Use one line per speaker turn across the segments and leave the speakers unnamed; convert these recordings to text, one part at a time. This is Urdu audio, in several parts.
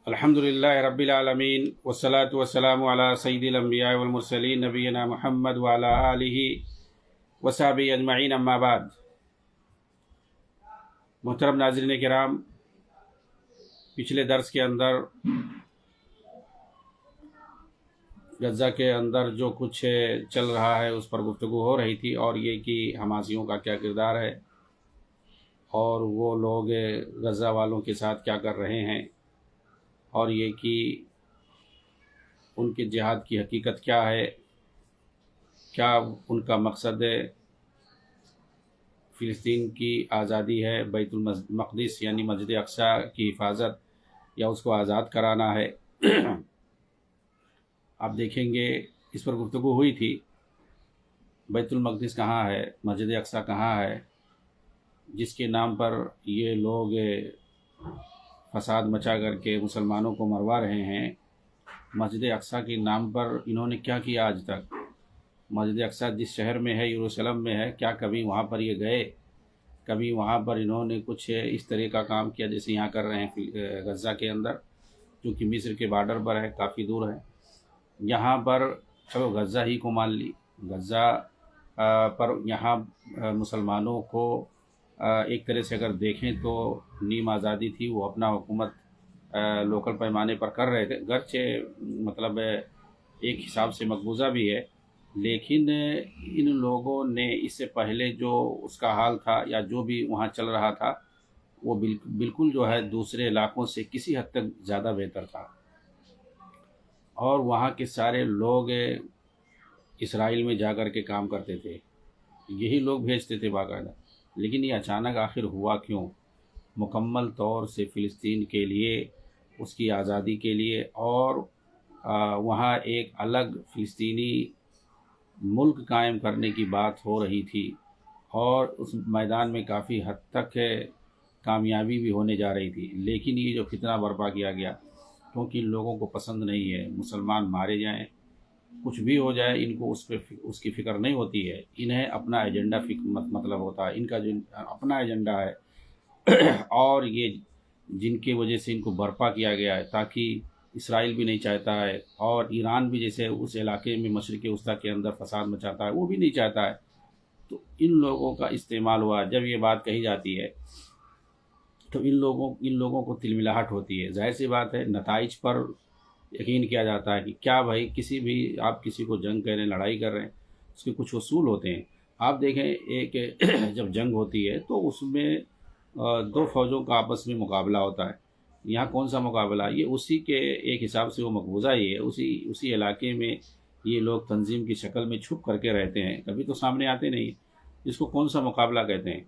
الحمدللہ رب العالمین والصلاة والسلام علی سید الانبیاء والمرسلین نبینا محمد وعلی آلہ وصحبہ اجمعین، اما بعد۔ محترم ناظرین کرام، پچھلے درس کے اندر غزہ کے اندر جو کچھ چل رہا ہے اس پر گفتگو ہو رہی تھی، اور یہ کہ حماسیوں کا کیا کردار ہے اور وہ لوگ غزہ والوں کے ساتھ کیا کر رہے ہیں، اور یہ کہ ان کے جہاد کی حقیقت کیا ہے، کیا ان کا مقصد فلسطین کی آزادی ہے، بیت المقدس یعنی مسجد اقصی کی حفاظت، یا اس کو آزاد کرانا ہے۔ آپ دیکھیں گے اس پر گفتگو ہوئی تھی، بیت المقدس کہاں ہے، مسجد اقصی کہاں ہے، جس کے نام پر یہ لوگ فساد مچا کر کے مسلمانوں کو مروا رہے ہیں۔ مسجد اقصی کے نام پر انہوں نے کیا کیا آج تک؟ مسجد اقصی جس شہر میں ہے، یروشلم میں ہے، کیا کبھی وہاں پر یہ گئے؟ کبھی وہاں پر انہوں نے کچھ اس طرح کا کام کیا جیسے یہاں کر رہے ہیں غزہ کے اندر، جو کہ مصر کے بارڈر پر ہے، کافی دور ہے۔ یہاں پر چلو غزہ ہی کو مان لی، غزہ پر یہاں مسلمانوں کو ایک طرح سے اگر دیکھیں تو نیم آزادی تھی، وہ اپنا حکومت لوکل پیمانے پر کر رہے تھے، گرچہ مطلب ایک حساب سے مقبوضہ بھی ہے، لیکن ان لوگوں نے اس سے پہلے جو اس کا حال تھا یا جو بھی وہاں چل رہا تھا وہ بالکل جو ہے دوسرے علاقوں سے کسی حد تک زیادہ بہتر تھا، اور وہاں کے سارے لوگ اسرائیل میں جا کر کے کام کرتے تھے، یہی لوگ بھیجتے تھے باقاعدہ۔ لیکن یہ اچانک آخر ہوا کیوں؟ مکمل طور سے فلسطین کے لیے، اس کی آزادی کے لیے، اور وہاں ایک الگ فلسطینی ملک قائم کرنے کی بات ہو رہی تھی، اور اس میدان میں کافی حد تک کامیابی بھی ہونے جا رہی تھی۔ لیکن یہ جو فتنہ برپا کیا گیا، کیونکہ ان لوگوں کو پسند نہیں ہے مسلمان مارے جائیں، کچھ بھی ہو جائے، ان کو اس کی فکر نہیں ہوتی ہے، انہیں اپنا ایجنڈا مطلب ہوتا ہے، ان کا جو اپنا ایجنڈا ہے، اور یہ جن کی وجہ سے ان کو برپا کیا گیا ہے، تاکہ اسرائیل بھی نہیں چاہتا ہے، اور ایران بھی جیسے اس علاقے میں مشرق وسطیٰ کے اندر فساد مچاتا ہے، وہ بھی نہیں چاہتا ہے، تو ان لوگوں کا استعمال ہوا۔ جب یہ بات کہی جاتی ہے تو ان لوگوں کو تلملاہٹ ہوتی ہے، ظاہر سی بات ہے، نتائج پر یقین کیا جاتا ہے کہ کیا بھائی، کسی بھی آپ کسی کو جنگ کر رہے ہیں، لڑائی کر رہے ہیں، اس کے کچھ اصول ہوتے ہیں۔ آپ دیکھیں ایک جب جنگ ہوتی ہے تو اس میں دو فوجوں کا آپس میں مقابلہ ہوتا ہے۔ یہاں کون سا مقابلہ؟ یہ اسی کے ایک حساب سے وہ مقبوضہ ہی ہے، اسی علاقے میں یہ لوگ تنظیم کی شکل میں چھپ کر کے رہتے ہیں، کبھی تو سامنے آتے نہیں، اس کو کون سا مقابلہ کہتے ہیں؟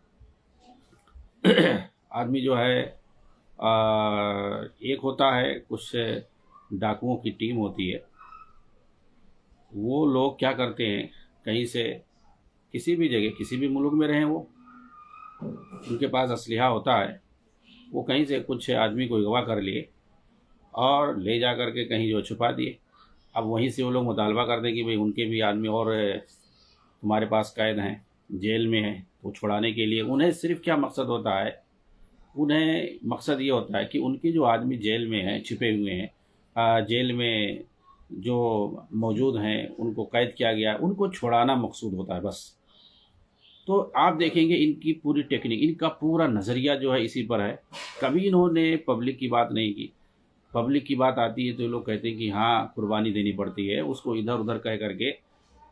آدمی جو ہے ایک ہوتا ہے، کچھ ڈاکوؤں کی ٹیم ہوتی ہے، وہ لوگ کیا کرتے ہیں، کہیں سے کسی بھی جگہ کسی بھی ملک میں رہیں، وہ ان کے پاس اسلحہ ہوتا ہے، وہ کہیں سے کچھ آدمی کو اغوا کر لیے اور لے جا کر کے کہیں جو چھپا دیے۔ اب وہیں سے وہ لوگ مطالبہ کرتے ہیں کہ بھئی ان کے بھی آدمی اور تمہارے پاس قید ہیں، جیل میں ہیں، تو چھڑانے کے لیے انہیں صرف کیا مقصد ہوتا ہے؟ انہیں مقصد یہ ہوتا ہے کہ ان کے جو آدمی جیل میں ہیں، چھپے ہوئے ہیں، جیل میں جو موجود ہیں، ان کو قید کیا گیا، ان کو چھڑانا مقصود ہوتا ہے بس۔ تو آپ دیکھیں گے ان کی پوری ٹیکنیک، ان کا پورا نظریہ جو ہے اسی پر ہے۔ کبھی انہوں نے پبلک کی بات نہیں کی۔ پبلک کی بات آتی ہے تو لوگ کہتے ہیں کہ ہاں قربانی دینی پڑتی ہے، اس کو ادھر ادھر کہہ کر کے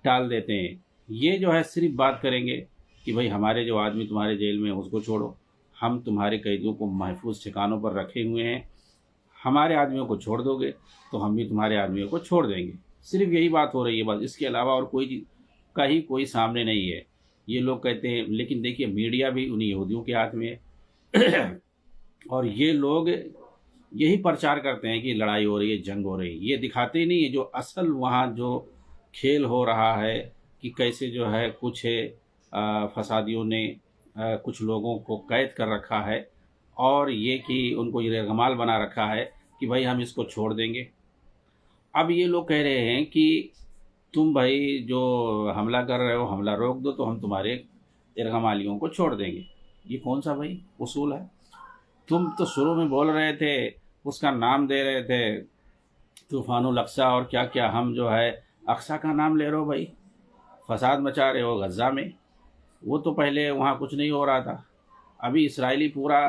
ٹال دیتے ہیں۔ یہ جو ہے صرف بات کریں گے کہ بھئی ہمارے جو آدمی تمہارے جیل میں ہیں اس کو چھوڑو، ہم تمہارے قیدیوں کو محفوظ ٹھکانوں پر رکھے ہوئے ہیں، ہمارے آدمیوں کو چھوڑ دو گے تو ہم بھی تمہارے آدمیوں کو چھوڑ دیں گے۔ صرف یہی بات ہو رہی ہے بس، اس کے علاوہ اور کوئی سامنے نہیں ہے۔ یہ لوگ کہتے ہیں، لیکن دیکھیے میڈیا بھی انہی یہودیوں کے ہاتھ میں ہے، اور یہ لوگ یہی پرچار کرتے ہیں کہ لڑائی ہو رہی ہے، جنگ ہو رہی ہے، یہ دکھاتے ہی نہیں ہے جو اصل وہاں جو کھیل ہو رہا ہے، کہ کیسے جو ہے کچھ فسادیوں نے کچھ لوگوں کو قید کر رکھا ہے، اور یہ کہ ان کو یرغمال بنا رکھا ہے کہ بھائی ہم اس کو چھوڑ دیں گے۔ اب یہ لوگ کہہ رہے ہیں کہ تم بھائی جو حملہ کر رہے ہو، حملہ روک دو تو ہم تمہارے یرغمالیوں کو چھوڑ دیں گے۔ یہ کون سا بھائی اصول ہے؟ تم تو شروع میں بول رہے تھے اس کا نام دے رہے تھے طوفان الاقصی اور کیا کیا. ہم جو ہے اقصی کا نام لے رہے ہو بھائی، فساد مچا رہے ہو غزہ میں. وہ تو پہلے وہاں کچھ نہیں ہو رہا تھا. ابھی اسرائیلی پورا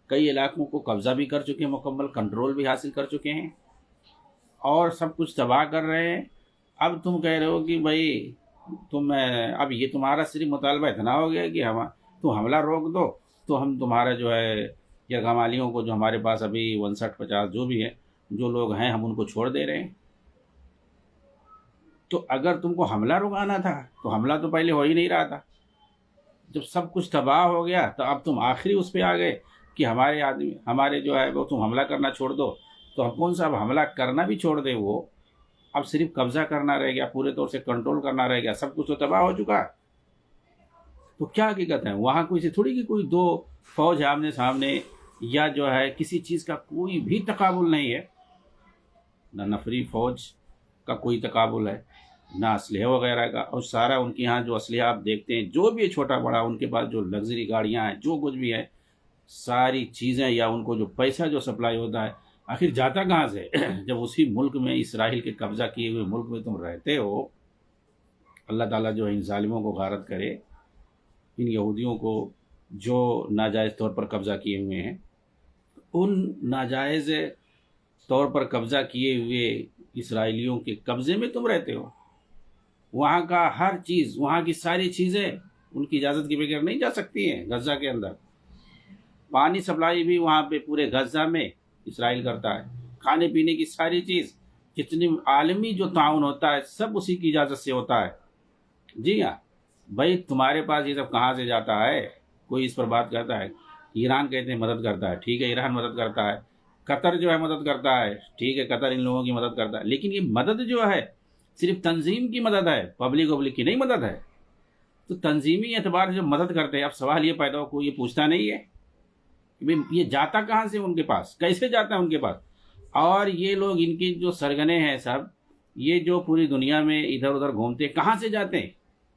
کئی علاقوں کو قبضہ بھی کر چکے ہیں، مکمل کنٹرول بھی حاصل کر چکے ہیں اور سب کچھ تباہ کر رہے ہیں. اب تم کہہ رہے ہو کہ بھائی تم اب یہ تمہارا صرف مطالبہ اتنا ہو گیا کہ تم حملہ روک دو تو ہم تمہارا جو ہے یرغمالیوں کو جو ہمارے پاس ابھی 59-50 جو بھی ہے جو لوگ ہیں ہم ان کو چھوڑ دے رہے ہیں. تو اگر تم کو حملہ رکانا تھا تو حملہ تو پہلے ہو ہی نہیں رہا تھا. جب سب کچھ تباہ ہو گیا تو اب تم آخری اس پہ آ گئے کہ ہمارے آدمی ہمارے جو ہے وہ تم حملہ کرنا چھوڑ دو. تو ہم کون سا اب حملہ کرنا بھی چھوڑ دیں، وہ اب صرف قبضہ کرنا رہ گیا، پورے طور سے کنٹرول کرنا رہ گیا. سب کچھ تو تباہ ہو چکا. تو کیا حقیقت ہے وہاں کوئی سے تھوڑی کہ کوئی دو فوج آمنے سامنے یا جو ہے کسی چیز کا کوئی بھی تقابل نہیں ہے. نہ نفری فوج کا کوئی تقابل ہے، نہ اسلحے وغیرہ کا. اور سارا ان کے یہاں جو اسلحہ آپ دیکھتے ہیں جو بھی چھوٹا بڑا ان کے پاس جو لگژری گاڑیاں ہیں جو کچھ بھی ہے ساری چیزیں یا ان کو جو پیسہ جو سپلائی ہوتا ہے آخر جاتا کہاں سے؟ جب اسی ملک میں اسرائیل کے قبضہ کیے ہوئے ملک میں تم رہتے ہو. اللہ تعالیٰ جو ہے ان ظالموں کو غارت کرے، ان یہودیوں کو جو ناجائز طور پر قبضہ کیے ہوئے ہیں. ان ناجائز طور پر قبضہ کیے ہوئے اسرائیلیوں کے قبضے میں تم رہتے ہو. وہاں کا ہر چیز، وہاں کی ساری چیزیں ان کی اجازت کے بغیر نہیں جا سکتی ہیں. غزہ کے اندر پانی سپلائی بھی وہاں پہ پورے غزہ میں اسرائیل کرتا ہے. کھانے پینے کی ساری چیز، جتنی عالمی جو تعاون ہوتا ہے سب اسی کی اجازت سے ہوتا ہے. جی ہاں بھائی، تمہارے پاس یہ سب کہاں سے جاتا ہے؟ کوئی اس پر بات کرتا ہے. ایران کہتے ہیں مدد کرتا ہے، ٹھیک ہے ایران مدد کرتا ہے. قطر جو ہے مدد کرتا ہے، ٹھیک ہے قطر ان لوگوں کی مدد کرتا ہے. لیکن یہ مدد جو ہے صرف تنظیم کی مدد ہے، پبلک کی نہیں مدد ہے. تو تنظیمی اعتبار سے جو مدد کرتے ہیں، اب سوال یہ پیدا ہو کوئی یہ پوچھتا نہیں ہے کہ یہ جاتا کہاں سے ان کے پاس، کیسے جاتا ہے ان کے پاس. اور یہ لوگ ان کی جو سرگنے ہیں سب، یہ جو پوری دنیا میں ادھر ادھر گھومتے کہاں سے جاتے ہیں،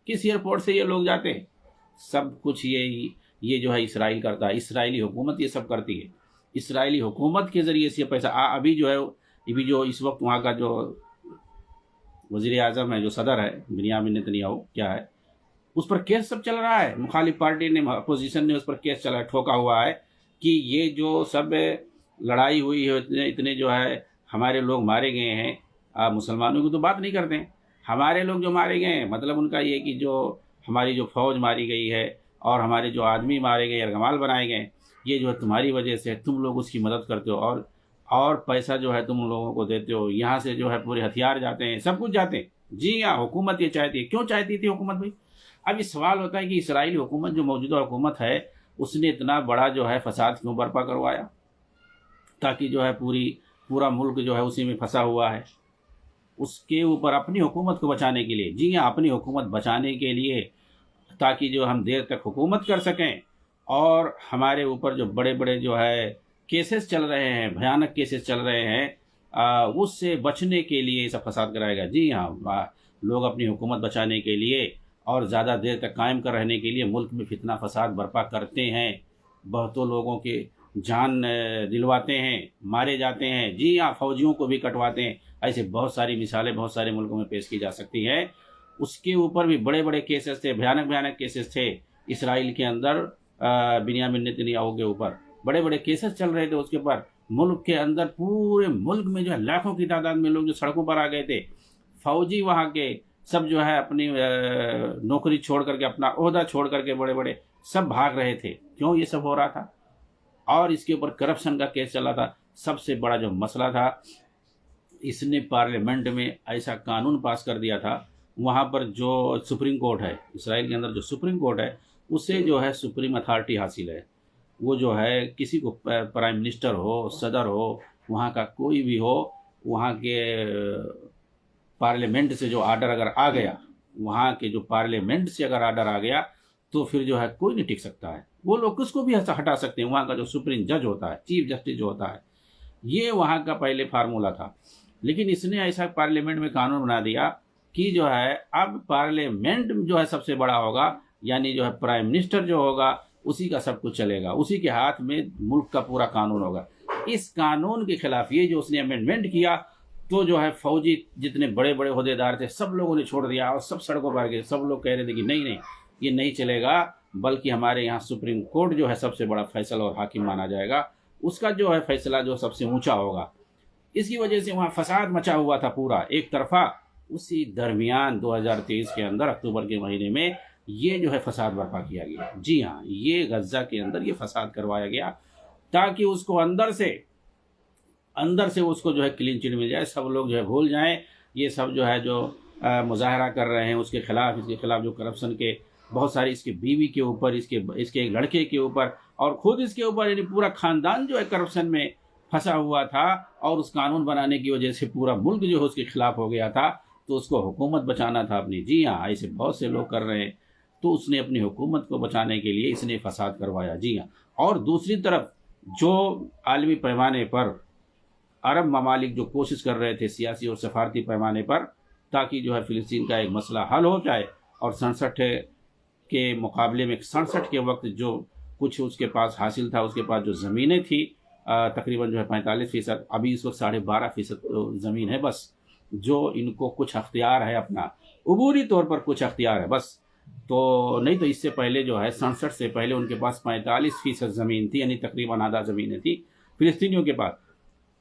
کس ایئرپورٹ سے یہ لوگ جاتے ہیں، سب کچھ یہ جو ہے اسرائیل کرتا ہے. اسرائیلی حکومت یہ سب کرتی ہے. اسرائیلی حکومت کے ذریعے سے پیسہ ابھی جو ہے ابھی جو اس وقت وہاں کا جو وزیر اعظم ہے، جو صدر ہے بنیامین نتنیاہو کیا ہے، اس پر کیس سب چل رہا ہے. مخالف پارٹی نے، اپوزیشن نے اس پر کیس ٹھوکا ہوا ہے کہ یہ جو سب لڑائی ہوئی ہے، اتنے جو ہے ہمارے لوگ مارے گئے ہیں. آپ مسلمانوں کی تو بات نہیں کرتے ہیں، ہمارے لوگ جو مارے گئے ہیں مطلب ان کا یہ کہ جو ہماری جو فوج ماری گئی ہے اور ہمارے جو آدمی مارے گئے، یرغمال بنائے گئے، یہ جو ہے تمہاری وجہ سے تم لوگ اس کی مدد کرتے ہو اور پیسہ جو ہے تم لوگوں کو دیتے ہو. یہاں سے جو ہے پورے ہتھیار جاتے ہیں، سب کچھ جاتے ہیں. جی ہاں حکومت یہ چاہتی ہے. کیوں چاہتی تھی حکومت بھائی؟ اب یہ سوال ہوتا ہے کہ اسرائیلی حکومت جو موجودہ حکومت ہے اس نے اتنا بڑا جو ہے فساد کیوں برپا کروایا، تاکہ جو ہے پورا ملک جو ہے اسی میں پھنسا ہوا ہے. اس کے اوپر اپنی حکومت کو بچانے کے لیے، جی ہاں اپنی حکومت بچانے کے لیے، تاکہ جو ہم دیر تک حکومت کر سکیں اور ہمارے اوپر جو بڑے بڑے جو ہے کیسز چل رہے ہیں، بھیانک کیسز چل رہے ہیں، اس سے بچنے کے لیے یہ سب فساد کرائے گا. جی ہاں لوگ اپنی حکومت بچانے کے لیے اور زیادہ دیر تک قائم کر رہنے کے لیے ملک میں فتنہ فساد برپا کرتے ہیں. بہتوں لوگوں کے جان دلواتے ہیں، مارے جاتے ہیں. جی ہاں فوجیوں کو بھی کٹواتے ہیں. ایسے بہت ساری مثالیں بہت سارے ملکوں میں پیش کی جا سکتی ہیں. اس کے اوپر بھی بڑے بڑے کیسز تھے، بھیانک کیسز تھے اسرائیل کے اندر. بنیامین نتنیاہو کے اوپر بڑے بڑے کیسز چل رہے تھے. اس کے اوپر ملک کے اندر پورے ملک میں جو ہے لاکھوں کی تعداد میں لوگ جو سڑکوں پر آ گئے تھے. فوجی وہاں کے سب جو ہے اپنی نوکری چھوڑ کر کے، اپنا عہدہ چھوڑ کر کے بڑے بڑے سب بھاگ رہے تھے. کیوں یہ سب ہو رہا تھا؟ اور اس کے اوپر کرپشن کا کیس چلا تھا. سب سے بڑا جو مسئلہ تھا، اس نے پارلیمنٹ میں ایسا قانون پاس کر دیا تھا، وہاں پر جو سپریم کورٹ ہے اسرائیل کے اندر، جو سپریم کورٹ ہے اسے جو ہے سپریم اتھارٹی حاصل ہے. وہ جو ہے کسی کو پرائم منسٹر ہو، صدر ہو، وہاں کا کوئی بھی ہو، وہاں کے پارلیمنٹ سے جو آرڈر اگر آ گیا، وہاں کے جو پارلیمنٹ سے اگر آرڈر آ گیا تو پھر جو ہے کوئی نہیں ٹک سکتا ہے. وہ لوگ کس کو بھی ہٹا سکتے ہیں. وہاں کا جو سپریم جج ہوتا ہے، چیف جسٹس جو ہوتا ہے، یہ وہاں کا پہلے فارمولہ تھا. لیکن اس نے ایسا پارلیمنٹ میں قانون بنا دیا کہ جو ہے اب پارلیمنٹ جو ہے سب سے بڑا ہوگا، یعنی جو ہے پرائم منسٹر جو ہوگا اسی کا سب کچھ چلے گا، اسی کے ہاتھ میں ملک کا پورا قانون ہوگا. اس قانون کے خلاف یہ جو اس نے امینڈمنٹ کیا تو جو ہے فوجی جتنے بڑے بڑے عہدیدار تھے سب لوگوں نے چھوڑ دیا اور سب سڑکوں پر گئے. سب لوگ کہہ رہے تھے کہ نہیں نہیں یہ نہیں چلے گا، بلکہ ہمارے یہاں سپریم کورٹ جو ہے سب سے بڑا فیصلہ اور حاکم مانا جائے گا، اس کا جو ہے فیصلہ جو سب سے اونچا ہوگا. اس کی وجہ سے وہاں فساد مچا ہوا تھا پورا ایک طرفہ. اسی درمیان 2023 کے اندر اکتوبر کے مہینے میں یہ جو ہے فساد برپا کیا گیا. جی ہاں، یہ غزہ کے اندر یہ فساد کروایا گیا تاکہ اس کو اندر سے اس کو جو ہے کلین چٹ مل جائے، سب لوگ جو ہے بھول جائیں. یہ سب جو ہے جو مظاہرہ کر رہے ہیں اس کے خلاف جو کرپشن کے بہت ساری، اس کے بیوی کے اوپر، اس کے ایک لڑکے کے اوپر اور خود اس کے اوپر، یعنی پورا خاندان جو ہے کرپشن میں پھنسا ہوا تھا. اور اس قانون بنانے کی وجہ سے پورا ملک جو ہے اس کے خلاف ہو گیا تھا، تو اس کو حکومت بچانا تھا اپنی. جی ہاں، ایسے بہت سے لوگ کر رہے ہیں، تو اس نے اپنی حکومت کو بچانے کے لیے اس نے فساد کروایا. جی ہاں. اور دوسری طرف جو عالمی پیمانے پر عرب ممالک جو کوشش کر رہے تھے سیاسی اور سفارتی پیمانے پر تاکہ جو ہے فلسطین کا ایک مسئلہ حل ہو جائے، اور 67 کے مقابلے میں 67 کے وقت جو کچھ اس کے پاس حاصل تھا، اس کے پاس جو زمینیں تھی تقریباً جو ہے 45%، ابھی اس وقت 12.5% زمین ہے بس، جو ان کو کچھ اختیار ہے، اپنا عبوری طور پر کچھ اختیار ہے بس. تو نہیں تو اس سے پہلے جو ہے 67 سے پہلے ان کے پاس 45% زمین تھی، یعنی تقریباً آدھا زمینیں تھی فلسطینیوں کے پاس.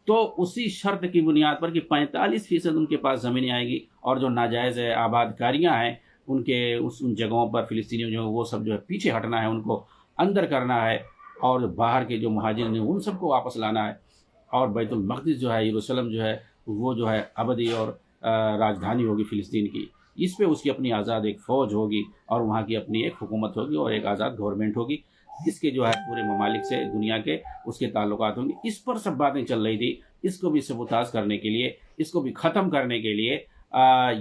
تو اسی شرط کی بنیاد پر کہ 45% ان کے پاس زمینیں آئیں گی، اور جو ناجائز آباد کاریاں ہیں ان جگہوں پر فلسطینیوں جو وہ سب جو ہے پیچھے ہٹنا ہے، ان کو اندر کرنا ہے، اور باہر کے جو مہاجرین ہیں ان سب کو واپس لانا ہے. اور بیت المقدس جو ہے، یروشلم جو ہے، وہ جو ہے ابدی اور راجدھانی ہوگی فلسطین کی. اس پہ اس کی اپنی آزاد ایک فوج ہوگی، اور وہاں کی اپنی ایک حکومت ہوگی اور ایک آزاد گورنمنٹ ہوگی. اس کے جو ہے پورے ممالک سے، دنیا کے اس کے تعلقات ہوں گے. اس پر سب باتیں چل رہی تھی. اس کو بھی سبوتاژ کرنے کے لیے، اس کو بھی ختم کرنے کے لیے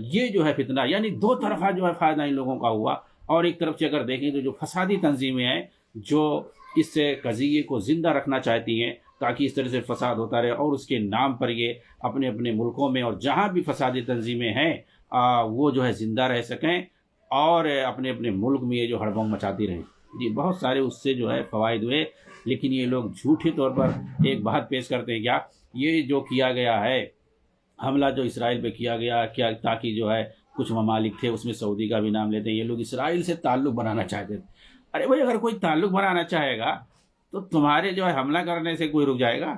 یہ جو ہے فتنہ، یعنی دو طرفہ جو ہے فائدہ ان لوگوں کا ہوا. اور ایک طرف سے اگر دیکھیں تو جو فسادی تنظیمیں ہیں جو اس قضیے کو زندہ رکھنا چاہتی ہیں تاکہ اس طرح سے فساد ہوتا رہے، اور اس کے نام پر یہ اپنے اپنے ملکوں میں اور جہاں بھی فسادی تنظیمیں ہیں وہ جو ہے زندہ رہ سکیں اور اپنے اپنے ملک میں یہ جو ہڑبنگ مچاتی رہیں. جی بہت سارے اس سے جو ہے فوائد ہوئے، لیکن یہ لوگ جھوٹے طور پر ایک بات پیش کرتے ہیں. کیا یہ جو کیا گیا ہے حملہ جو اسرائیل پہ کیا گیا، کیا تاکہ جو ہے کچھ ممالک تھے اس میں سعودی کا بھی نام لیتے ہیں، یہ لوگ اسرائیل سے تعلق بنانا چاہتے تھے. ارے بھائی، اگر کوئی تعلق بنانا چاہے گا تو تمہارے جو ہے حملہ کرنے سے کوئی رک جائے گا؟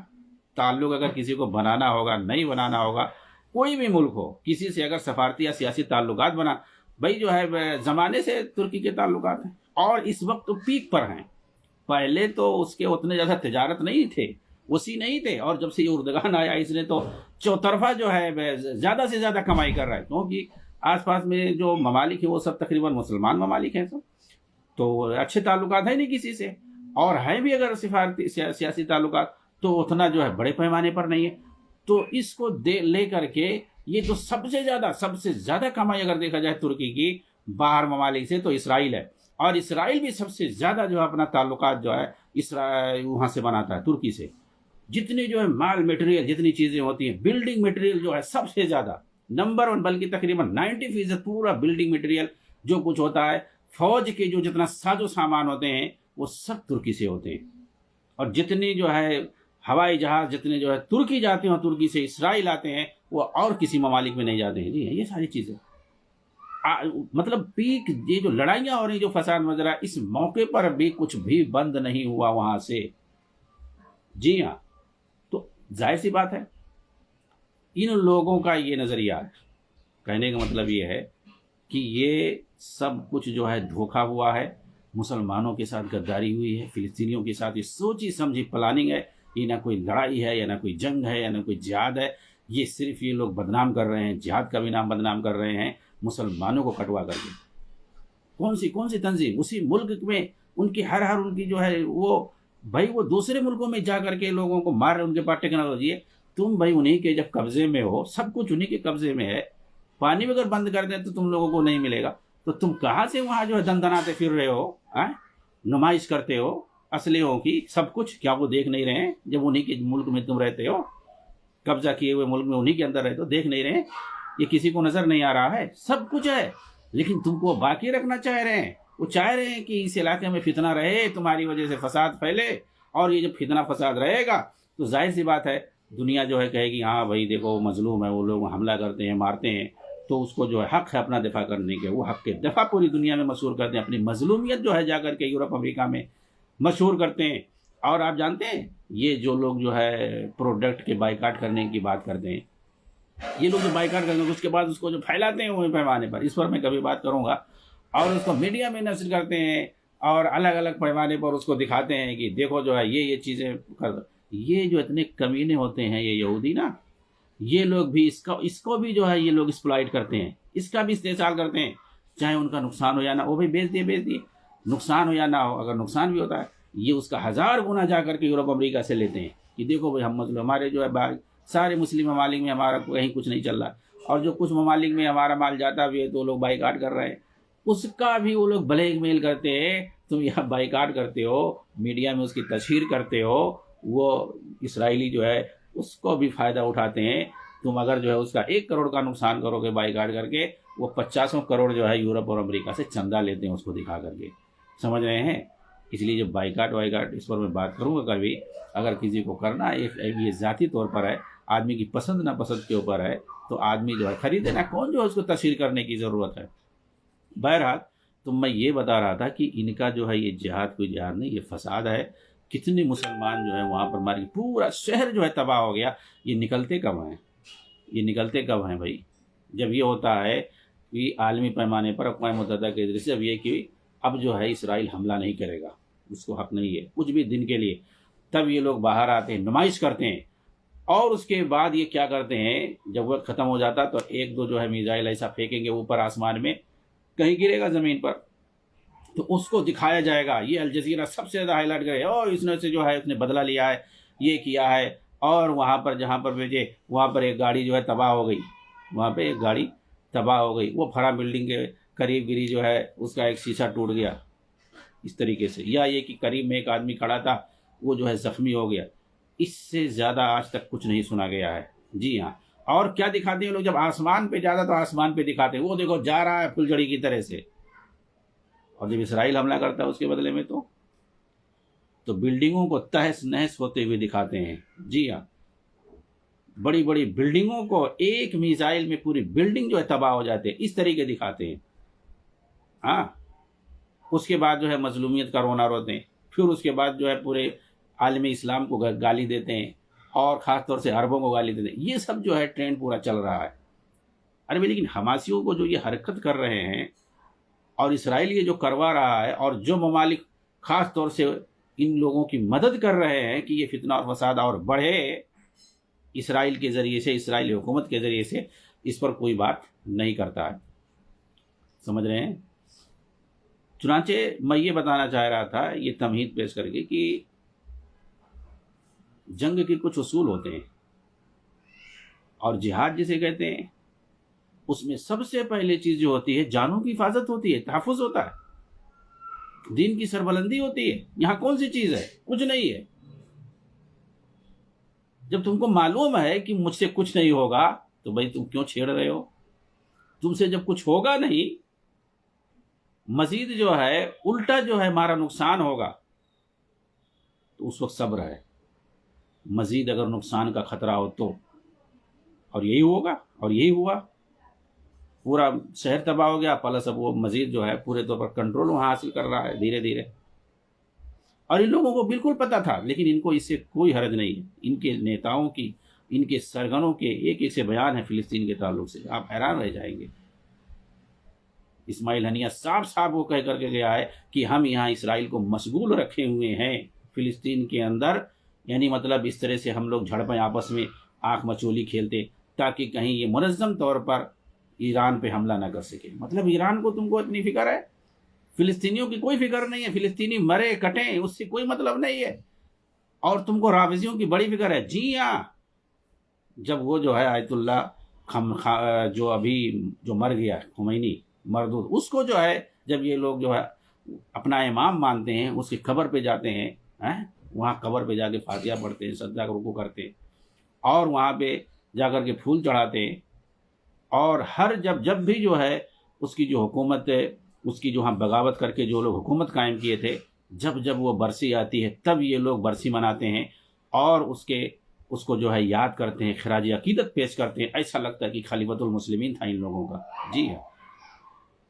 تعلق اگر کسی کو بنانا ہوگا، نہیں بنانا ہوگا، کوئی بھی ملک ہو کسی سے اگر سفارتی یا سیاسی تعلقات بنا، بھائی جو ہے زمانے سے ترکی کے تعلقات ہیں اور اس وقت تو پیک پر ہیں. پہلے تو اس کے اتنے زیادہ تجارت نہیں تھے، وسیع نہیں تھے، اور جب سے یہ اردگان آیا اس نے تو چوطرفہ جو ہے زیادہ سے زیادہ کمائی کر رہا ہے، کیونکہ آس پاس میں جو ممالک ہیں وہ سب تقریباً مسلمان ممالک ہیں سب، تو اچھے تعلقات ہیں نہیں کسی سے، اور ہیں بھی اگر سفارتی سیاسی تعلقات تو اتنا جو ہے بڑے پیمانے پر نہیں ہے. تو اس کو لے کر کے یہ جو سب سے زیادہ کمائی اگر دیکھا جائے ترکی کی باہر ممالک سے تو اسرائیل ہے، اور اسرائیل بھی سب سے زیادہ جو ہے اپنا تعلقات جو ہے اسرائیل وہاں سے بناتا ہے، ترکی سے. جتنی جو ہے مال میٹیریل، جتنی چیزیں ہوتی ہیں، بلڈنگ میٹیریل جو ہے سب سے زیادہ نمبر 1، بلکہ تقریباً 90% پورا بلڈنگ میٹیریل جو کچھ ہوتا ہے، فوج کے جو جتنا ساز و سامان ہوتے ہیں وہ سب ترکی سے ہوتے ہیں. اور جتنی جو ہے ہوائی جہاز جتنے جو ہے ترکی جاتے ہیں اور ترکی سے اسرائیل آتے ہیں، وہ اور کسی ممالک میں نہیں جاتے ہیں. جی یہ ساری چیزیں مطلب پیک، یہ جو لڑائیاں ہو رہی جو فساد مظاہرہ، اس موقع پر بھی کچھ بھی بند نہیں ہوا وہاں سے. جی ہاں، تو ظاہر سی بات ہے ان لوگوں کا یہ نظریہ ہے. کہنے کا مطلب یہ ہے کہ یہ سب کچھ جو ہے دھوکہ ہوا ہے، مسلمانوں کے ساتھ غداری ہوئی ہے، فلسطینیوں کے ساتھ یہ سوچی سمجھی پلاننگ ہے. یہ نہ کوئی لڑائی ہے، یا نہ کوئی جنگ ہے، یا نہ کوئی جہاد ہے. یہ صرف یہ لوگ بدنام کر رہے ہیں، جہاد کا بھی نام بدنام کر رہے ہیں مسلمانوں کو کٹوا کر کے. کون سی تنظیم اسی ملک میں ان کی ہر ان کی جو ہے وہ بھائی وہ دوسرے ملکوں میں جا کر کے لوگوں کو مار رہے، ان کے پاس ٹیکنالوجی ہے. تم بھائی انہی کے جب قبضے میں ہو، سب کچھ انہی کے قبضے میں ہے، پانی بھی اگر بند کر دیں تو تم لوگوں کو نہیں ملے گا، تو تم کہاں سے وہاں جو ہے دندناتے پھر رہے ہو، نمائش کرتے ہو اسلحوں کی، سب کچھ. کیا وہ دیکھ نہیں رہے ہیں جب انہی کے ملک میں تم رہتے ہو، قبضہ کیے ہوئے ملک میں انہی کے اندر رہتے ہو؟ دیکھ نہیں رہے ہیں؟ یہ کسی کو نظر نہیں آ رہا ہے؟ سب کچھ ہے، لیکن تم کو باقی رکھنا چاہ رہے ہیں. وہ چاہ رہے ہیں کہ اس علاقے میں فتنہ رہے، تمہاری وجہ سے فساد پھیلے، اور یہ جب فتنہ فساد رہے گا تو ظاہر سی بات ہے دنیا جو ہے کہے گی ہاں بھائی دیکھو مظلوم ہے، وہ لوگ حملہ کرتے ہیں، مارتے ہیں، تو اس کو جو ہے حق ہے اپنا دفاع کرنے کے، وہ حق کے دفاع پوری دنیا میں مشہور کرتے ہیں، اپنی مظلومیت جو ہے جا کر کے یورپ امریکہ میں مشہور کرتے ہیں۔ اور آپ جانتے ہیں یہ جو لوگ جو ہے پروڈکٹ کے بائیکاٹ کرنے کی بات کرتے ہیں، یہ لوگ جو بائیکاٹ کرتے ہیں اس کے بعد اس کو جو پھیلاتے ہیں وہ پیمانے پر، اس پر میں کبھی بات کروں گا، اور اس کو میڈیا میں نشر کرتے ہیں اور الگ الگ پیمانے پر اس کو دکھاتے ہیں کہ دیکھو جو ہے یہ چیزیں کر دو۔ یہ جو اتنے کمینے ہوتے ہیں یہ یہودی نا، یہ لوگ بھی اس کو بھی جو ہے یہ لوگ ایکسپلائٹ کرتے ہیں، اس کا بھی استحصال کرتے ہیں، چاہے ان کا نقصان ہو یا نہ، وہ بھی بیچ دیے، نقصان ہو یا نہ ہو، اگر نقصان بھی ہوتا ہے یہ اس کا 1000 گنا جا کر کے یورپ امریکہ سے لیتے ہیں کہ دیکھو بھائی ہم مطلب ہمارے جو ہے سارے مسلم ممالک میں ہمارا کہیں کچھ نہیں چل رہا، اور جو کچھ ممالک میں ہمارا مال جاتا بھی ہے تو لوگ بائیکاٹ کر رہے ہیں، اس کا بھی وہ لوگ بلیک میل کرتے ہیں، تم یہاں بائیکاٹ کرتے ہو، میڈیا میں اس کی تشہیر کرتے ہو، وہ اسرائیلی جو ہے اس کو بھی فائدہ اٹھاتے ہیں، تم اگر جو ہے اس کا 1 کروڑ کا نقصان کرو گے بائیکاٹ کر کے، وہ 50 کروڑ جو ہے یورپ اور امریکہ سے چندہ لیتے ہیں اس کو دکھا کر کے، سمجھ رہے ہیں؟ اس لیے جو بائیکاٹ اس پر میں بات کروں گا کبھی، اگر کسی کو کرنا ہے یہ ذاتی طور پر ہے، آدمی کی پسند ناپسند کے اوپر ہے، تو آدمی جو ہے خریدے نا، کون جو ہے اس کو تشہیر کرنے کی ضرورت ہے۔ بہرحال تو میں یہ بتا رہا تھا کہ ان کا جو ہے یہ جہاد کوئی جہاد نہیں، یہ فساد ہے، کتنے مسلمان جو ہیں وہاں پر مارے، پورا شہر جو ہے تباہ ہو گیا، یہ نکلتے کب ہیں؟ یہ نکلتے کب ہیں بھائی؟ جب یہ ہوتا ہے کہ عالمی پیمانے پر اقوام متحدہ کے ذریعے سے اب یہ کہ اب جو ہے اسرائیل حملہ نہیں کرے گا، اس کو حق نہیں ہے کچھ بھی دن کے لیے، تب یہ لوگ باہر آتے ہیں، نمائش کرتے ہیں، اور اس کے بعد یہ کیا کرتے ہیں، جب وقت ختم ہو جاتا تو 1-2 جو ہے میزائل ایسا پھینکیں گے اوپر آسمان میں، کہیں گرے گا زمین پر تو اس کو دکھایا جائے گا، یہ الجزیرہ سب سے زیادہ ہائی لائٹ کرے، اور اس نے سے جو ہے اس نے بدلہ لیا ہے، یہ کیا ہے، اور وہاں پر جہاں پر بھیجے وہاں پر ایک گاڑی جو ہے تباہ ہو گئی، وہاں پہ ایک گاڑی تباہ ہو گئی، وہ فرا بلڈنگ کے قریب گری جو ہے اس کا ایک شیشہ ٹوٹ گیا اس طریقے سے، یا یہ کہ قریب میں ایک آدمی کھڑا تھا وہ جو ہے زخمی ہو گیا، اس سے زیادہ آج تک کچھ نہیں سنا گیا ہے۔ جی ہاں، اور کیا دکھاتے ہیں لوگ جب آسمان پہ جاتا تو آسمان پہ دکھاتے ہیں، وہ دیکھو جا رہا ہے پھلجھڑی کی طرح سے، اور جب اسرائیل حملہ کرتا ہے اس کے بدلے میں تو بلڈنگوں کو تہس نہس ہوتے ہوئے دکھاتے ہیں۔ جی ہاں، بڑی بڑی بلڈنگوں کو ایک میزائل میں پوری بلڈنگ جو ہے تباہ ہو جاتے ہیں، اس طریقے دکھاتے ہیں۔ ہاں، اس کے بعد جو ہے مظلومیت کا رونا روتے ہیں، پھر اس کے بعد جو ہے پورے عالم اسلام کو گالی دیتے ہیں، اور خاص طور سے عربوں کو گالی دیتے ہیں، یہ سب جو ہے ٹرینڈ پورا چل رہا ہے۔ ارے بھائی لیکن حماسیوں کو جو یہ حرکت کر رہے ہیں اور اسرائیل یہ جو کروا رہا ہے، اور جو ممالک خاص طور سے ان لوگوں کی مدد کر رہے ہیں کہ یہ فتنہ اور فساد اور بڑھے اسرائیل کے ذریعے سے، اسرائیلی حکومت کے ذریعے سے، اس پر کوئی بات نہیں کرتا ہے، سمجھ رہے ہیں؟ چنانچہ میں یہ بتانا چاہ رہا تھا یہ تمہید پیش کر کے کہ جنگ کے کچھ اصول ہوتے ہیں، اور جہاد جسے کہتے ہیں اس میں سب سے پہلے چیز جو ہوتی ہے جانوں کی حفاظت ہوتی ہے، تحفظ ہوتا ہے، دین کی سربلندی ہوتی ہے۔ یہاں کون سی چیز ہے؟ کچھ نہیں ہے۔ جب تم کو معلوم ہے کہ مجھ سے کچھ نہیں ہوگا تو بھائی تم کیوں چھیڑ رہے ہو؟ تم سے جب کچھ ہوگا نہیں، مزید جو ہے الٹا جو ہے ہمارا نقصان ہوگا، تو اس وقت صبر ہے، مزید اگر نقصان کا خطرہ ہو تو، اور یہی ہوگا، اور یہی ہوا، پورا شہر تباہ ہو گیا، پلس اب وہ مزید جو ہے پورے طور پر کنٹرول وہاں حاصل کر رہا ہے دھیرے دھیرے، اور ان لوگوں کو بالکل پتہ تھا، لیکن ان کو اس سے کوئی حرج نہیں ہے۔ ان کے نیتاؤں کی، ان کے سرگنوں کے ایک ایک سے بیان ہے فلسطین کے تعلق سے، آپ حیران رہ جائیں گے۔ اسماعیل ہنیہ صاحب وہ کہہ کر کے گیا ہے کہ ہم یہاں اسرائیل کو مشغول رکھے ہوئے ہیں فلسطین کے اندر، یعنی مطلب اس طرح سے ہم لوگ جھڑپیں آپس میں آنکھ مچولی کھیلتے تاکہ کہیں یہ منظم طور پر ایران پہ حملہ نہ کر سکے۔ مطلب ایران کو تم کو اتنی فکر ہے، فلسطینیوں کی کوئی فکر نہیں ہے، فلسطینی مرے کٹیں اس سے کوئی مطلب نہیں ہے، اور تم کو رافضیوں کی بڑی فکر ہے۔ جی ہاں، جب وہ جو ہے آیت اللہ جو ابھی جو مر گیا خمینی مردود، اس کو جو ہے جب یہ لوگ جو ہے اپنا امام مانتے ہیں، اس کی قبر پہ جاتے ہیں، وہاں قبر پہ جا کے فاتحہ پڑھتے ہیں، سجدہ رکوع کرتے ہیں، اور وہاں پہ جا کر کے پھول چڑھاتے ہیں، اور ہر جب بھی جو ہے اس کی جو حکومت ہے، اس کی جو ہم بغاوت کر کے جو لوگ حکومت قائم کیے تھے، جب وہ برسی آتی ہے تب یہ لوگ برسی مناتے ہیں، اور اس کو جو ہے یاد کرتے ہیں، خراج عقیدت پیش کرتے ہیں، ایسا لگتا ہے کہ خلیفۃ المسلمین تھا ان لوگوں کا. جی ہاں.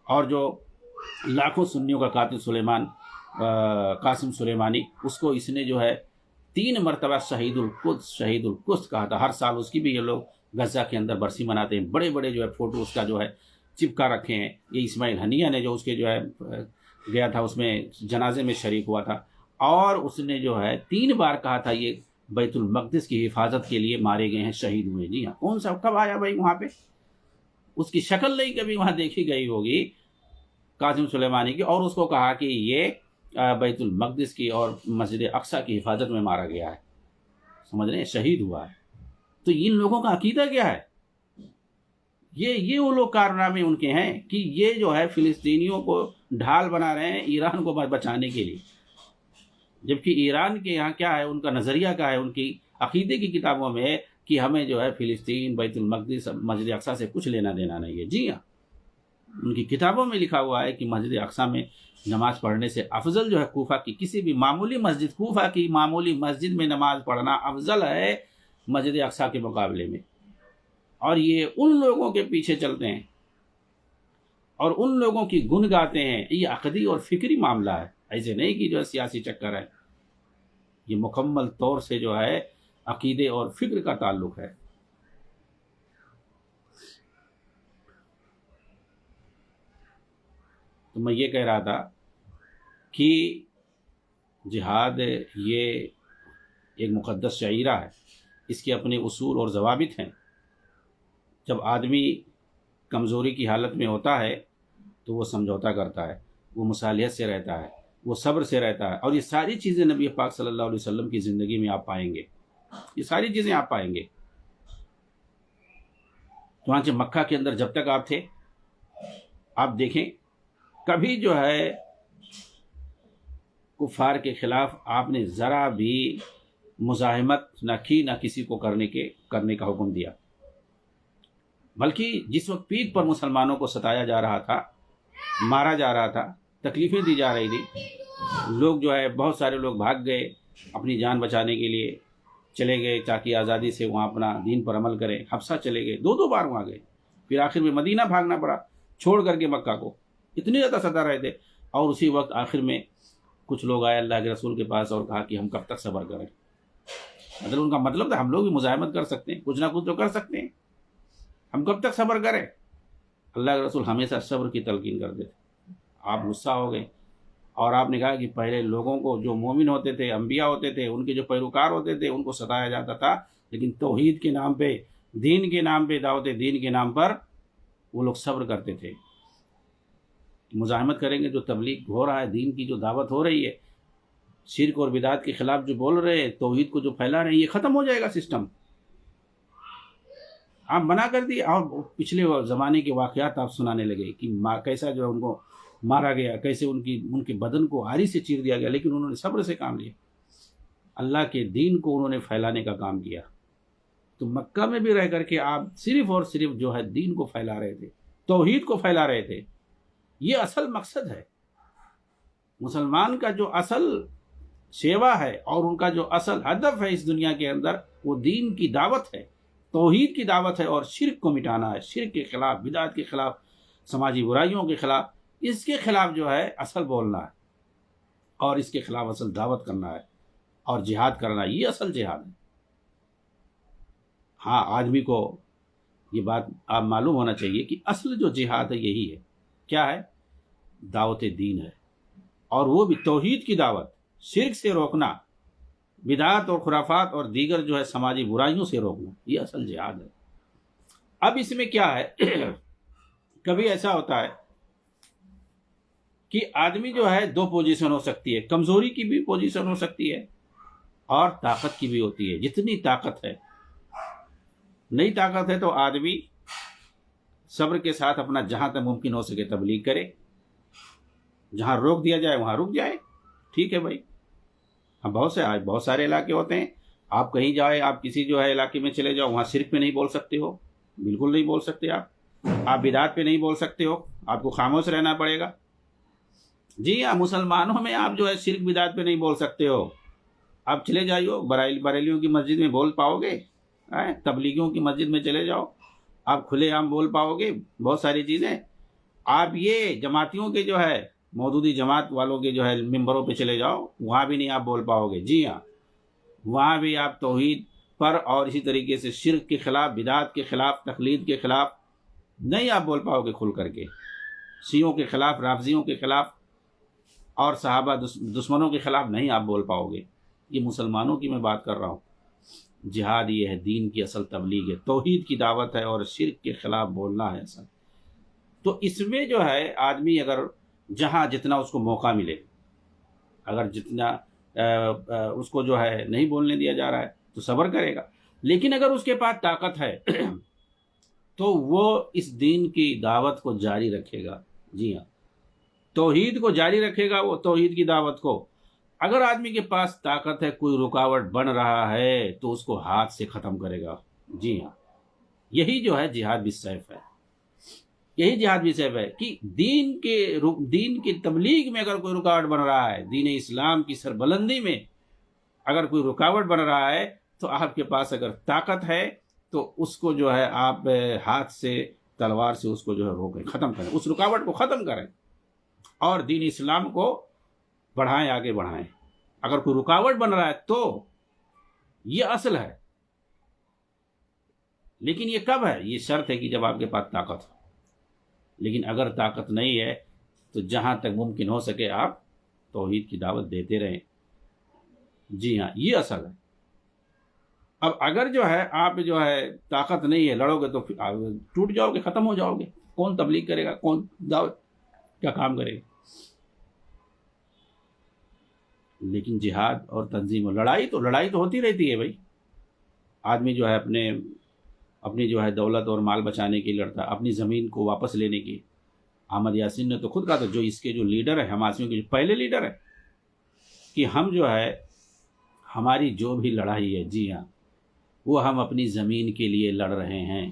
اور جو لاکھوں سنیوں کا قاتل قاسم سلیمانی، اس کو اس نے جو ہے 3 مرتبہ شہید القدس کہا تھا. ہر سال اس کی بھی یہ لوگ غزہ کے اندر برسی مناتے ہیں. بڑے بڑے جو ہے فوٹو اس کا جو ہے چپکا رکھے ہیں. یہ اسماعیل ہنیہ نے جو اس کے جو ہے گیا تھا، اس میں جنازے میں شریک ہوا تھا، اور اس نے جو ہے 3 بار کہا تھا یہ بیت المقدس کی حفاظت کے لیے مارے گئے ہیں، شہید ہوئے. جی ہاں. کون سا کب آیا بھائی وہاں پہ؟ اس کی شکل نہیں کبھی وہاں دیکھی گئی ہوگی قاسم سلیمانی کی، اور اس کو کہا کہ یہ بیت المقدس کی اور مسجد اقصی کی حفاظت میں مارا گیا ہے. سمجھ رہے ہیں؟ شہید ہوا ہے. تو ان لوگوں کا عقیدہ کیا ہے؟ یہ وہ لوگ کارنامے ان کے ہیں کہ یہ جو ہے فلسطینیوں کو ڈھال بنا رہے ہیں ایران کو بچانے کے لیے. جبکہ ایران کے یہاں کیا ہے، ان کا نظریہ کیا ہے، ان کی عقیدے کی کتابوں میں کہ ہمیں جو ہے فلسطین، بیت المقدس، مسجد اقصی سے کچھ لینا دینا نہیں ہے. جی ہاں. ان کی کتابوں میں لکھا ہوا ہے کہ مسجد اقصی میں نماز پڑھنے سے افضل جو ہے کوفہ کی کسی بھی معمولی مسجد، کوفہ کی معمولی مسجد میں نماز پڑھنا افضل ہے مسجد اقصی کے مقابلے میں. اور یہ ان لوگوں کے پیچھے چلتے ہیں اور ان لوگوں کی گن گاتے ہیں. یہ عقدی اور فکری معاملہ ہے، ایسے نہیں کہ جو ہے سیاسی چکر ہے. یہ مکمل طور سے جو ہے عقیدے اور فکر کا تعلق ہے. تو میں یہ کہہ رہا تھا کہ جہاد یہ ایک مقدس شعیرہ ہے، اس کے اپنے اصول اور ضوابط ہیں. جب آدمی کمزوری کی حالت میں ہوتا ہے تو وہ سمجھوتا کرتا ہے، وہ مصالحت سے رہتا ہے، وہ صبر سے رہتا ہے. اور یہ ساری چیزیں نبی پاک صلی اللہ علیہ وسلم کی زندگی میں آپ پائیں گے. یہ ساری چیزیں آپ پائیں گے. چنانچہ مکہ کے اندر جب تک آپ تھے، آپ دیکھیں کبھی جو ہے کفار کے خلاف آپ نے ذرا بھی مزاحمت نہ کی، نہ کسی کو کرنے کا حکم دیا. بلکہ جس وقت پیک پر مسلمانوں کو ستایا جا رہا تھا، مارا جا رہا تھا، تکلیفیں دی جا رہی تھی، لوگ جو ہے بہت سارے لوگ بھاگ گئے اپنی جان بچانے کے لیے، چلے گئے تاکہ آزادی سے وہاں اپنا دین پر عمل کریں. حبشہ چلے گئے، 2 بار وہاں گئے، پھر آخر میں مدینہ بھاگنا پڑا چھوڑ کر کے مکہ کو. اتنے زیادہ ستا رہے تھے. اور اسی وقت آخر میں کچھ لوگ آئے اللہ کے رسول کے پاس اور کہا کہ ہم کب تک صبر کریں. مطلب ان کا مطلب تھا ہم لوگ بھی مزاحمت کر سکتے ہیں، کچھ نہ کچھ تو کر سکتے ہیں، ہم کب تک صبر کریں. اللہ کے رسول ہمیشہ صبر کی تلقین کرتے تھے. آپ غصہ ہو گئے اور آپ نے کہا کہ پہلے لوگوں کو جو مومن ہوتے تھے، انبیاء ہوتے تھے، ان کے جو پیروکار ہوتے تھے، ان کو ستایا جاتا تھا، لیکن توحید کے نام پہ، دین کے نام پہ، دعوت دین کے نام پر وہ لوگ صبر کرتے تھے. مزاحمت کریں گے. جو تبلیغ ہو رہا ہے، دین کی جو دعوت ہو رہی ہے، شرک اور بدعت کے خلاف جو بول رہے ہیں، توحید کو جو پھیلا رہے ہیں، یہ ختم ہو جائے گا سسٹم. آپ منع کر دیے اور پچھلے زمانے کے واقعات آپ سنانے لگے کہ کیسا جو ان کو مارا گیا، کیسے ان کے بدن کو آری سے چیر دیا گیا، لیکن انہوں نے صبر سے کام لیا. اللہ کے دین کو انہوں نے پھیلانے کا کام کیا. تو مکہ میں بھی رہ کر کے آپ صرف اور صرف جو ہے دین کو پھیلا رہے تھے، توحید کو پھیلا رہے تھے. یہ اصل مقصد ہے. مسلمان کا جو اصل سیوا ہے اور ان کا جو اصل ہدف ہے اس دنیا کے اندر، وہ دین کی دعوت ہے، توحید کی دعوت ہے، اور شرک کو مٹانا ہے. شرک کے خلاف، بدعت کے خلاف، سماجی برائیوں کے خلاف، اس کے خلاف جو ہے اصل بولنا ہے، اور اس کے خلاف اصل دعوت کرنا ہے اور جہاد کرنا ہے. یہ اصل جہاد ہے. ہاں، آدمی کو یہ بات آپ معلوم ہونا چاہیے کہ اصل جو جہاد ہے یہی ہے. کیا ہے؟ دعوت دین ہے، اور وہ بھی توحید کی دعوت، شرک سے روکنا، بدعات اور خرافات اور دیگر جو ہے سماجی برائیوں سے روکنا. یہ اصل جہاد ہے. اب اس میں کیا ہے، کبھی ایسا ہوتا ہے کہ آدمی جو ہے 2 پوزیشن ہو سکتی ہے، کمزوری کی بھی پوزیشن ہو سکتی ہے اور طاقت کی بھی ہوتی ہے. جتنی طاقت ہے، نئی طاقت ہے تو آدمی صبر کے ساتھ اپنا جہاں تک ممکن ہو سکے تبلیغ کرے، جہاں روک دیا جائے وہاں رک جائے. ٹھیک ہے بھائی. ہاں، بہت سارے علاقے ہوتے ہیں، آپ کہیں جائے، آپ کسی جو ہے علاقے میں چلے جاؤ، وہاں شرک پہ نہیں بول سکتے ہو، بالکل نہیں بول سکتے. آپ بدعات پہ نہیں بول سکتے ہو، آپ کو خاموش رہنا پڑے گا. جی ہاں، مسلمانوں میں آپ جو ہے شرک بدعات پہ نہیں بول سکتے ہو. آپ چلے جائیو بریلیوں کی مسجد میں بول پاؤ گے؟ تبلیغیوں کی مسجد میں چلے جاؤ، آپ کھلے عام بول پاؤ گے بہت ساری چیزیں؟ آپ یہ جماعتیوں کے جو ہے مودودی جماعت والوں کے جو ہے ممبروں پہ چلے جاؤ، وہاں بھی نہیں آپ بول پاؤ گے۔ جی ہاں، وہاں بھی آپ توحید پر اور اسی طریقے سے شرک کے خلاف، بدعات کے خلاف، تقلید کے خلاف نہیں آپ بول پاؤ گے کھل کر کے، شیعوں کے خلاف، رافضیوں کے خلاف اور صحابہ دشمنوں کے خلاف نہیں آپ بول پاؤ گے۔ یہ مسلمانوں کی میں بات کر رہا ہوں۔ جہاد یہ ہے، دین کی اصل تبلیغ ہے، توحید کی دعوت ہے اور شرک کے خلاف بولنا ہے اصل۔ تو اس میں جو ہے آدمی اگر جہاں جتنا اس کو موقع ملے، اگر جتنا اس کو جو ہے نہیں بولنے دیا جا رہا ہے تو صبر کرے گا، لیکن اگر اس کے پاس طاقت ہے تو وہ اس دین کی دعوت کو جاری رکھے گا۔ جی ہاں، توحید کو جاری رکھے گا، وہ توحید کی دعوت کو۔ اگر آدمی کے پاس طاقت ہے، کوئی رکاوٹ بن رہا ہے تو اس کو ہاتھ سے ختم کرے گا۔ جی ہاں، یہی جو ہے جہاد بالسیف ہے، یہی جہاد بالسیف ہے کہ دین کی تبلیغ میں اگر کوئی رکاوٹ بن رہا ہے، دین اسلام کی سربلندی میں اگر کوئی رکاوٹ بن رہا ہے تو آپ کے پاس اگر طاقت ہے تو اس کو جو ہے آپ ہاتھ سے، تلوار سے اس کو جو ہے روکیں، ختم کریں، اس رکاوٹ کو ختم کریں اور دین اسلام کو بڑھائیں، آگے بڑھائیں۔ اگر کوئی رکاوٹ بن رہا ہے تو یہ اصل ہے، لیکن یہ کب ہے؟ یہ شرط ہے کہ جب آپ کے پاس طاقت ہو۔ لیکن اگر طاقت نہیں ہے تو جہاں تک ممکن ہو سکے آپ توحید کی دعوت دیتے رہیں۔ جی ہاں، یہ اصل ہے۔ اب اگر جو ہے آپ جو ہے طاقت نہیں ہے، لڑو گے تو ٹوٹ جاؤ گے، ختم ہو جاؤ گے۔ کون تبلیغ کرے گا؟ کون دعوت کیا کام کرے گا؟ لیکن جہاد اور تنظیم اور لڑائی تو ہوتی رہتی ہے بھائی۔ آدمی جو ہے اپنی جو ہے دولت اور مال بچانے کے لیے لڑتا ہے، اپنی زمین کو واپس لینے کی۔ احمد یاسین نے تو خود کہا تھا، جو اس کے جو لیڈر ہے، حماسیوں کے جو پہلے لیڈر ہے، کہ ہم جو ہے ہماری جو بھی لڑائی ہے، جی ہاں، وہ ہم اپنی زمین کے لیے لڑ رہے ہیں،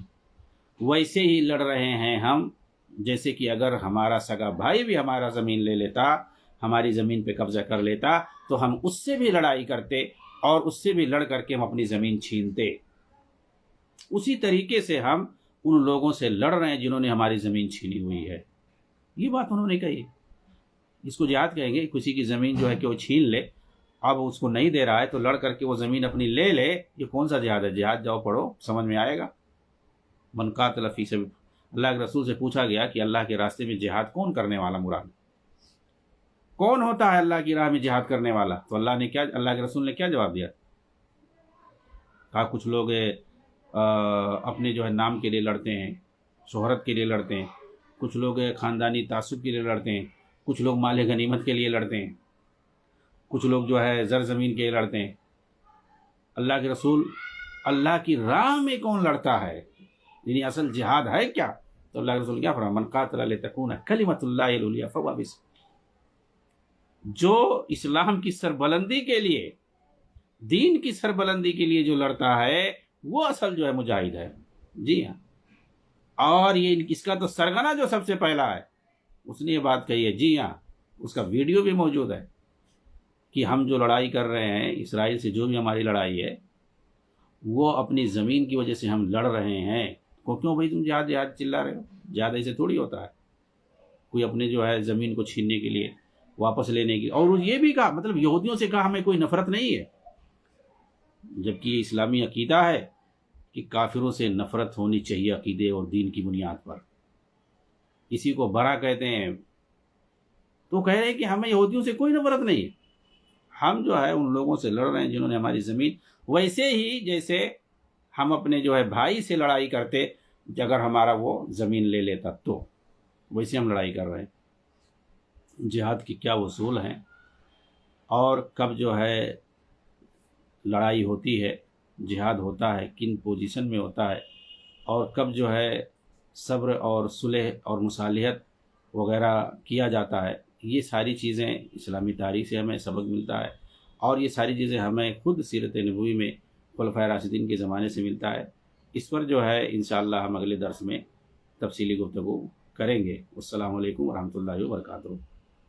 ویسے ہی لڑ رہے ہیں ہم جیسے کہ اگر ہمارا سگا بھائی بھی ہمارا زمین لے لیتا، ہماری زمین پہ قبضہ کر لیتا تو ہم اس سے بھی لڑائی کرتے اور اس سے بھی لڑ کر کے ہم اپنی زمین چھینتے۔ اسی طریقے سے ہم ان لوگوں سے لڑ رہے ہیں جنہوں نے ہماری زمین چھینی ہوئی ہے۔ یہ بات انہوں نے کہی، اس کو جہاد کہیں گے۔ کسی کی زمین جو ہے کہ وہ چھین لے، اب اس کو نہیں دے رہا ہے تو لڑ کر کے وہ زمین اپنی لے لے، یہ کون سا جہاد ہے؟ جہاد جاؤ پڑھو، سمجھ میں آئے گا۔ من قاتل فی سبیل، اللہ کے رسول سے پوچھا گیا کہ اللہ کے راستے میں جہاد کون کرنے والا مراد؟ کون ہوتا ہے اللہ کی راہ میں جہاد کرنے والا؟ تو اللہ کے رسول نے کیا جواب دیا؟ کہا کچھ لوگ اپنے جو ہے نام کے لیے لڑتے ہیں، شہرت کے لیے لڑتے ہیں، کچھ لوگ خاندانی تعصب کے لیے لڑتے ہیں، کچھ لوگ مال غنیمت کے لیے لڑتے ہیں، کچھ لوگ جو ہے زر زمین کے لیے لڑتے ہیں۔ اللہ کے رسول، اللہ کی راہ میں کون لڑتا ہے، یعنی اصل جہاد ہے کیا؟ تو اللہ کے رسول کیا فرمایا؟ من قاتل لتکون کلمۃ اللہ العلیٰ فہو بس، جو اسلام کی سربلندی کے لیے، دین کی سربلندی کے لیے جو لڑتا ہے وہ اصل جو ہے مجاہد ہے۔ جی ہاں، اور یہ اس کا تو سرغنہ جو سب سے پہلا ہے، اس نے یہ بات کہی ہے۔ جی ہاں، اس کا ویڈیو بھی موجود ہے کہ ہم جو لڑائی کر رہے ہیں اسرائیل سے، جو بھی ہماری لڑائی ہے، وہ اپنی زمین کی وجہ سے ہم لڑ رہے ہیں۔ کیوں بھائی تم جہاد چلا رہے ہو؟ جہاد ایسے تھوڑی ہوتا ہے، کوئی اپنے جو ہے زمین کو چھیننے کے لیے، واپس لینے کی۔ اور یہ بھی کہا، مطلب یہودیوں سے کہا ہمیں کوئی نفرت نہیں ہے، جبکہ یہ اسلامی عقیدہ ہے کہ کافروں سے نفرت ہونی چاہیے عقیدے اور دین کی بنیاد پر۔ اسی کو برا کہتے ہیں، تو کہہ رہے ہیں کہ ہمیں یہودیوں سے کوئی نفرت نہیں ہے، ہم جو ہے ان لوگوں سے لڑ رہے ہیں جنہوں نے ہماری زمین، ویسے ہی جیسے ہم اپنے جو ہے بھائی سے لڑائی کرتے اگر ہمارا وہ زمین لے لیتا، تو ویسے ہم لڑائی کر رہے ہیں۔ جہاد کی کیا اصول ہیں اور کب جو ہے لڑائی ہوتی ہے، جہاد ہوتا ہے کن پوزیشن میں ہوتا ہے، اور کب جو ہے صبر اور صلح اور مصالحت وغیرہ کیا جاتا ہے، یہ ساری چیزیں اسلامی تاریخ سے ہمیں سبق ملتا ہے، اور یہ ساری چیزیں ہمیں خود سیرت نبوی میں خلفائے راشدین کے زمانے سے ملتا ہے۔ اس پر جو ہے انشاءاللہ ہم اگلے درس میں تفصیلی گفتگو کریں گے۔ السلام علیکم ورحمۃ اللہ وبرکاتہ۔